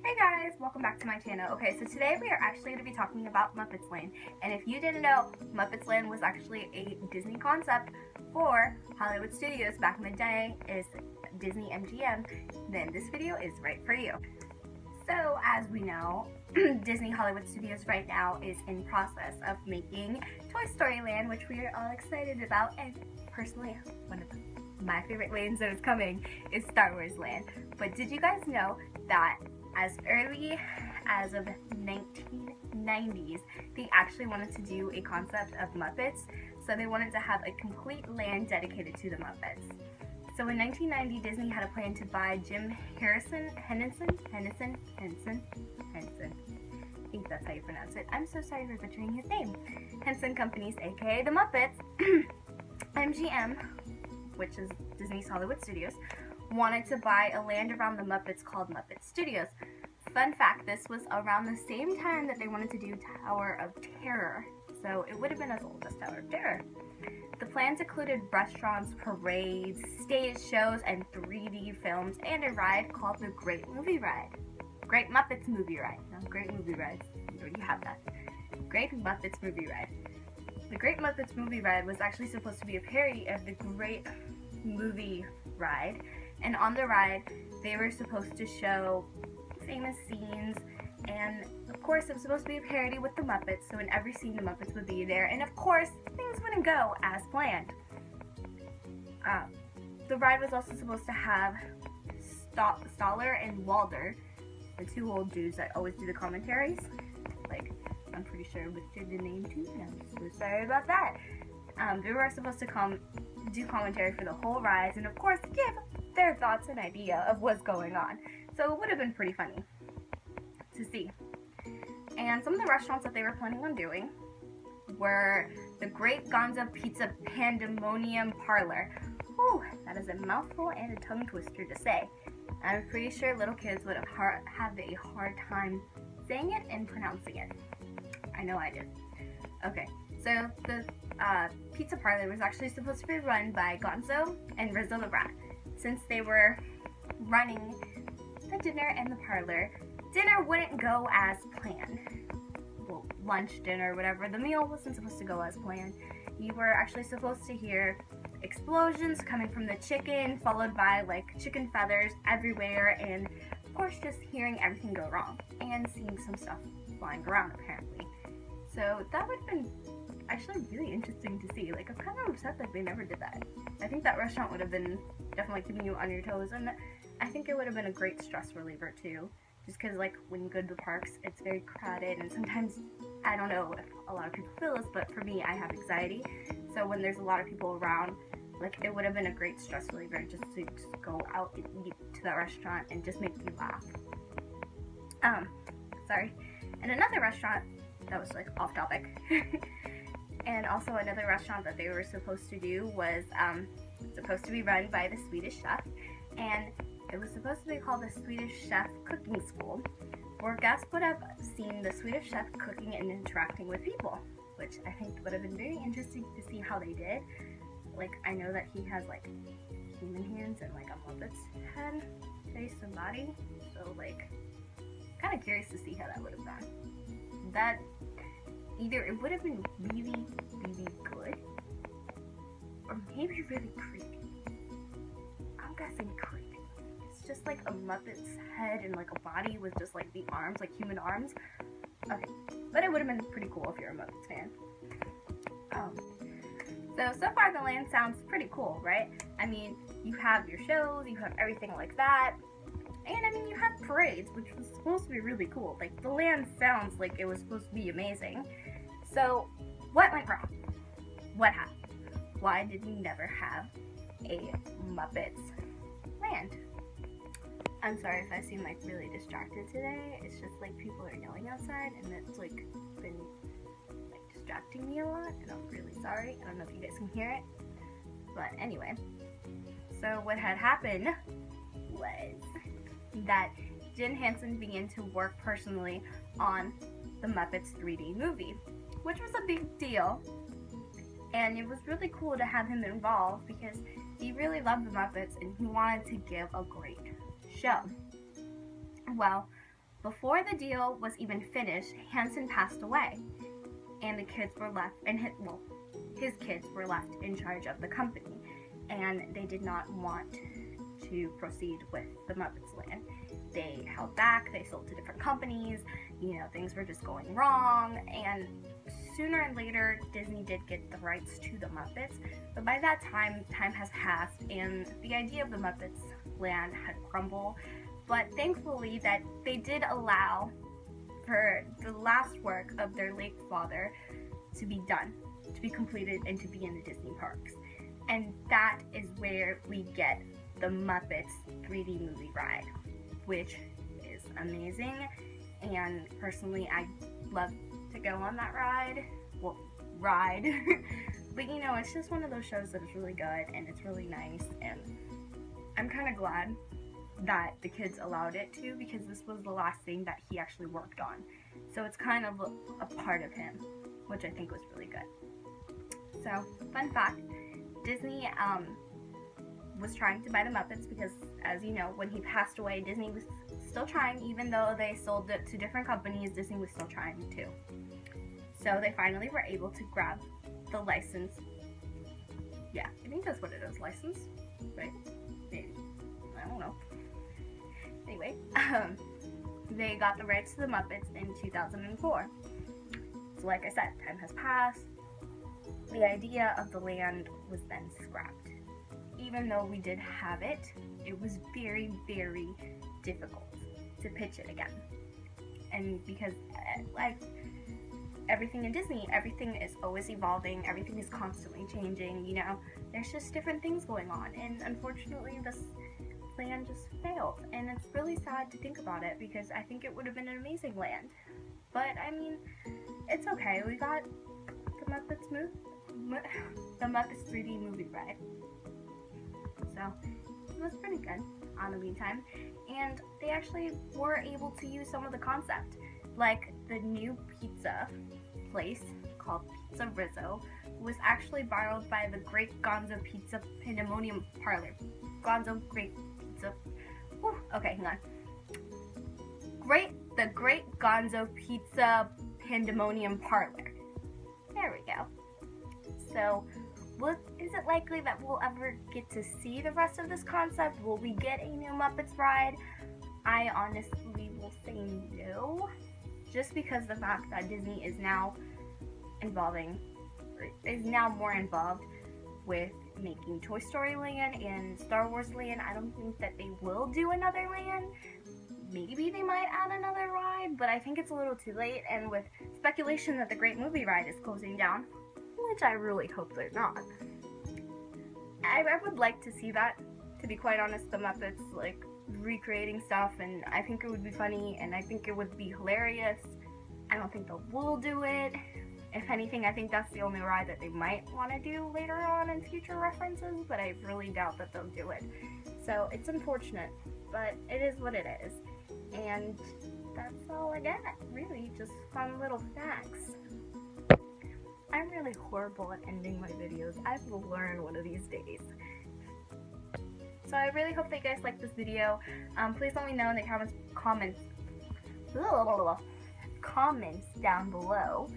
Hey guys, welcome back to my channel. Okay, so today we are actually going to be talking about Muppets Land. And if you didn't know, Muppets Land was actually a Disney concept for Hollywood Studios back in the day. Is Disney MGM, then this video is right for you. So as we know, Disney Hollywood Studios right now is in process of making Toy Story Land, which we are all excited about, and personally, one of my favorite lands that is coming is Star Wars Land. But did you guys know that as early as of the 1990s, they actually wanted to do a concept of Muppets, so they wanted to have a complete land dedicated to the Muppets. So in 1990, Disney had a plan to buy Jim Henson, I think that's how you pronounce it. I'm so sorry for butchering his name. Henson Companies, aka the Muppets. MGM, which is Disney's Hollywood Studios, wanted to buy a land around the Muppets called Muppet Studios. Fun fact, this was around the same time that they wanted to do Tower of Terror, so it would have been as old as Tower of Terror. The plans included restaurants, parades, stage shows, and 3D films, and a ride called the Great Movie Ride. Great Muppets Movie Ride. No, Great Movie Ride. You already have that. Great Muppets Movie Ride. The Great Muppets Movie Ride was actually supposed to be a parody of the Great Movie Ride, and on the ride, they were supposed to show famous scenes, and of course it was supposed to be a parody with the Muppets, so in every scene the Muppets would be there, and of course things wouldn't go as planned. The ride was also supposed to have Stoller and Walder, the two old dudes that always do the commentaries. Like, I'm pretty sure I butchered the name too, and I'm so sorry about that. They were supposed to do commentary for the whole ride, and of course give their thoughts and idea of what's going on. So it would have been pretty funny to see. And some of the restaurants that they were planning on doing were the Great Gonza Pizza Pandemonium Parlor. Whew, that is a mouthful and a tongue twister to say. I'm pretty sure little kids would have had a hard time saying it and pronouncing it. I know I did. Okay, so the pizza parlor was actually supposed to be run by Gonzo and Rizzo the Rat. Since they were running the dinner and the parlor, dinner wouldn't go as planned. Well, lunch, dinner, whatever, the meal wasn't supposed to go as planned. You were actually supposed to hear explosions coming from the chicken, followed by like chicken feathers everywhere, and of course just hearing everything go wrong and seeing some stuff flying around apparently. So that would have been actually really interesting to see. Like, I'm kind of upset that they never did that. I think that restaurant would have been definitely keeping you on your toes, and I think it would have been a great stress reliever too. Just because, like, when you go to the parks, it's very crowded, and sometimes, I don't know if a lot of people feel this, but for me, I have anxiety. So when there's a lot of people around, like, it would have been a great stress reliever just to go out and eat to that restaurant and just make you laugh. Sorry. And another restaurant, that was, like, off topic. And also another restaurant that they were supposed to do was supposed to be run by the Swedish chef, and it was supposed to be called the Swedish Chef Cooking School, where guests would have seen the Swedish chef cooking and interacting with people, which I think would have been very interesting to see how they did. Like, I know that he has like human hands and like a Muppet's head, face, and body, so like, kind of curious to see how that would have gone. That either it would have been really, really good, or maybe really creepy. I'm guessing creepy. It's just like a Muppet's head and like a body with just like the arms, like human arms. Okay, but it would have been pretty cool if you're a Muppets fan. So far the land sounds pretty cool, right? I mean, you have your shows, you have everything like that. And I mean, you have parades, which was supposed to be really cool. Like, the land sounds like it was supposed to be amazing. So, what went wrong? What happened? Why did we never have a Muppets Land? I'm sorry if I seem like really distracted today. It's just like people are yelling outside, and it's like been like distracting me a lot, and I'm really sorry. I don't know if you guys can hear it. But anyway, so what had happened was that Jim Henson began to work personally on the Muppets 3D movie, which was a big deal, and it was really cool to have him involved because he really loved the Muppets and he wanted to give a great show. Well, Before the deal was even finished, Hansen passed away, and the kids were left, and his kids were left in charge of the company, and they did not want to proceed with the Muppets Land. They held back, they sold to different companies, things were just going wrong, and sooner or later Disney did get the rights to the Muppets, but by that time has passed and the idea of the Muppets Land had crumbled. But thankfully that they did allow for the last work of their late father to be done, to be completed, and to be in the Disney parks. And that is where we get the Muppets 3D movie ride, which is amazing, and personally I love to go on that ride. But it's just one of those shows that is really good and it's really nice, and I'm kind of glad that the kids allowed it to, because this was the last thing that he actually worked on. So it's kind of a part of him, which I think was really good. So, fun fact, Disney was trying to buy the Muppets because, as you know, when he passed away, Disney was still trying. Even though they sold it to different companies, Disney was still trying too. So they finally were able to grab the license. Yeah, I think that's what it is, license, right? Maybe. I don't know. Anyway, they got the rights to the Muppets in 2004. So like I said, time has passed. The idea of the land was then scrapped. Even though we did have it, it was very, very difficult to pitch it again. And because, like everything in Disney, everything is always evolving, everything is constantly changing, there's just different things going on. And unfortunately, this land just failed. And it's really sad to think about it, because I think it would have been an amazing land. But, I mean, it's okay. We got the Muppets 3D movie ride. So, it was pretty good on the meantime. And they actually were able to use some of the concept. Like, the new pizza place called Pizza Rizzo was actually borrowed by the Great Gonzo Pizza Pandemonium Parlor. Great Pizza. Whew, okay, hang on. The Great Gonzo Pizza Pandemonium Parlor. There we go. So, is it likely that we'll ever get to see the rest of this concept? Will we get a new Muppets ride? I honestly will say no. Just because the fact that Disney is now more involved with making Toy Story Land and Star Wars Land, I don't think that they will do another land. Maybe they might add another ride, but I think it's a little too late, and with speculation that the Great Movie Ride is closing down, which I really hope they're not. I would like to see that, to be quite honest, the Muppets, recreating stuff, and I think it would be funny, and I think it would be hilarious. I don't think they will do it. If anything, I think that's the only ride that they might want to do later on in future references, but I really doubt that they'll do it. So it's unfortunate, but it is what it is. And that's all I got, really, just fun little facts. I'm really horrible at ending my videos. I will learn one of these days. So I really hope that you guys liked this video. Please let me know in the comments down below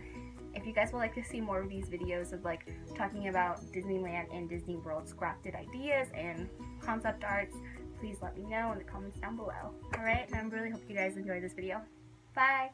if you guys would like to see more of these videos of talking about Disneyland and Disney World scrapped ideas and concept arts. Please let me know in the comments down below. Alright, and I really hope you guys enjoyed this video. Bye!